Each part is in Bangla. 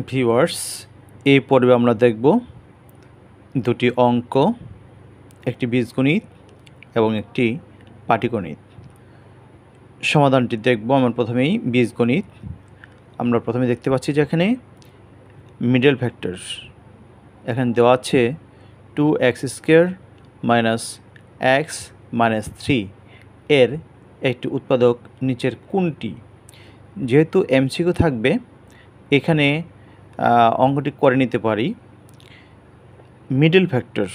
ভিউয়ার্স, এই পর্বে আমরা দেখব দুটি অঙ্ক, একটি বীজগণিত এবং একটি পাটিগণিত। সমাধানটি দেখব আমরা প্রথমেই বীজগণিত। আমরা প্রথমে দেখতে পাচ্ছি যে এখানে মিডল ভেক্টর এখানে দেওয়া আছে 2x² - x - 3 এর একটি উৎপাদক নিচের কোনটি। যেহেতু এমসিকিউ থাকবে এখানে অঙ্কটি করে নিতে পারি। মিডল ভেক্টর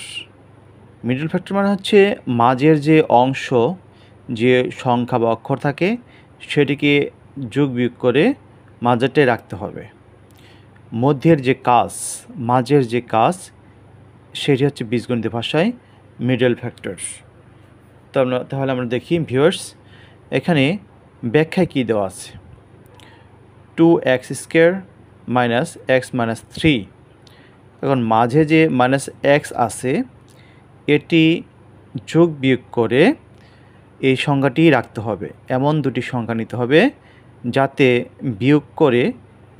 মানে হচ্ছে মাঝের যে অংশ, যে সংখ্যা বা অক্ষর থাকে সেটিকে যোগ বিয়োগ করে মাঝেরটাই রাখতে হবে। মধ্যের যে কাজ, মাঝের যে কাজ, সেটি হচ্ছে বীজগণিতের ভাষায় মিডল ভেক্টর। তো তাহলে আমরা দেখি ভিউয়ার্স, এখানে ব্যাখ্যায় কী দেওয়া আছে। 2x² - x - 3। এখন মাঝে যে -x আছে এটি যোগ বিয়োগ করে এই সংখ্যাটি রাখতে হবে। এমন দুটি সংখ্যা নিতে হবে যাতে বিয়োগ করে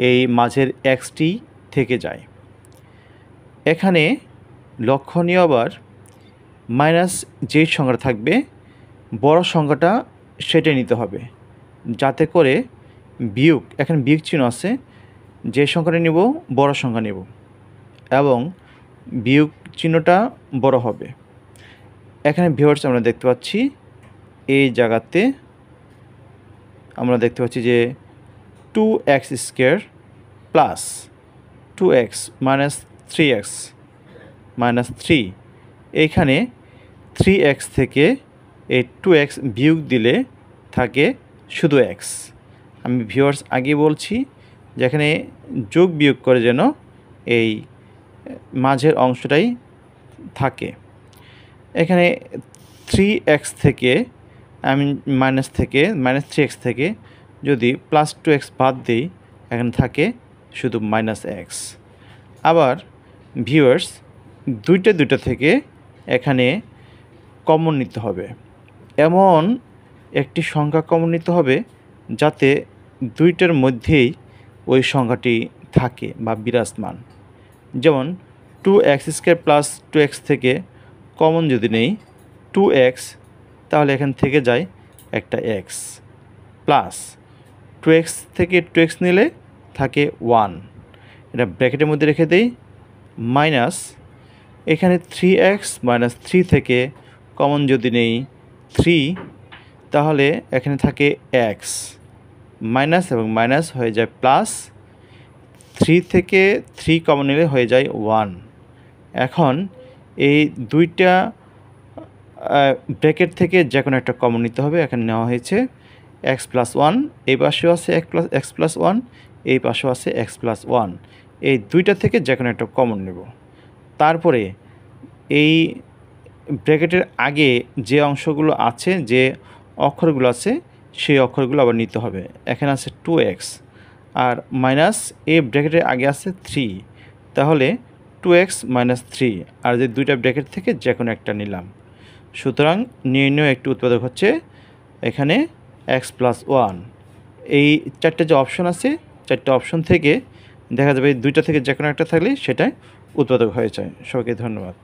এই মাঝের xটি থেকে যায়। এখানে লক্ষণীয় আবার মাইনাস যেই সংখ্যাটা থাকবে বড় সংখ্যাটা সেটাই নিতে হবে, যাতে করে বিয়োগ, এখানে বিয়োগ চিহ্ন আছে, যে সংখ্যাটা নেব বড় সংখ্যা নেব এবং বিয়োগ চিহ্নটা বড় হবে। এখানে ভিউয়ার্স আমরা দেখতে পাচ্ছি এই জায়গাতে আমরা দেখতে পাচ্ছি যে 2x² + 2x - 3x - 3, এইখানে 3x থেকে এই 2x বিয়োগ দিলে থাকে শুধু x। আমি ভিউয়ার্স আগে বলছি যে এখানে যোগ বিয়োগ করে যেন এই মাঝের অংশটাই থাকে। এখানে 3x থেকে আমি -3x থেকে যদি +2x বাদ দিই এখানে থাকে শুধু -x। আবার ভিউয়ার্স দুইটা থেকে এখানে কমন নিতে হবে, এমন একটি সংখ্যা কমন নিতে হবে যাতে দুইটার মধ্যেই ওই সংখ্যাটি থাকে বা বিরাজমান। যেমন 2x² + 2x থেকে কমন যদি নেই 2x, তাহলে এখান থেকে যায় একটা x, প্লাস 2x থেকে 2x নিলে থাকে 1, এটা ব্র্যাকেটের মধ্যে রেখে দেই, মাইনাস এখানে 3x - 3 থেকে কমন যদি নেই 3, তাহলে এখানে থাকে x, মাইনাস এবং মাইনাস হয়ে যায় প্লাস, 3 থেকে 3 কমন নিলে হয়ে যায় 1। এখন এই দুইটা ব্র্যাকেট থেকে যে কোনো একটা কমন নিতে হবে। এখানে নেওয়া হয়েছে x + 1, এই পাশেও আছে x + 1, এই পাশেও আছে x + 1। এই দুইটা থেকে যে কোনো একটা কমন নেব। তারপরে এই ব্র্যাকেটের আগে যে অংশগুলো আছে, যে অক্ষরগুলো আছে, সেই অক্ষরগুলো আবার নিতে হবে। এখানে আছে 2x আর মাইনাস এই ব্র্যাকেটের আগে আছে 3, তাহলে 2x - 3, আর যে দুইটা ব্র্যাকেট থেকে যে কোনো একটা নিলাম। সুতরাং নির্ণয় একটি উৎপাদক হচ্ছে এখানে x + 1। এই চারটে যে অপশন আছে, চারটে অপশন থেকে দেখা যাবে দুইটা থেকে যে কোনো একটা থাকলে সেটাই উৎপাদক হয়ে যায়। সবাইকে ধন্যবাদ।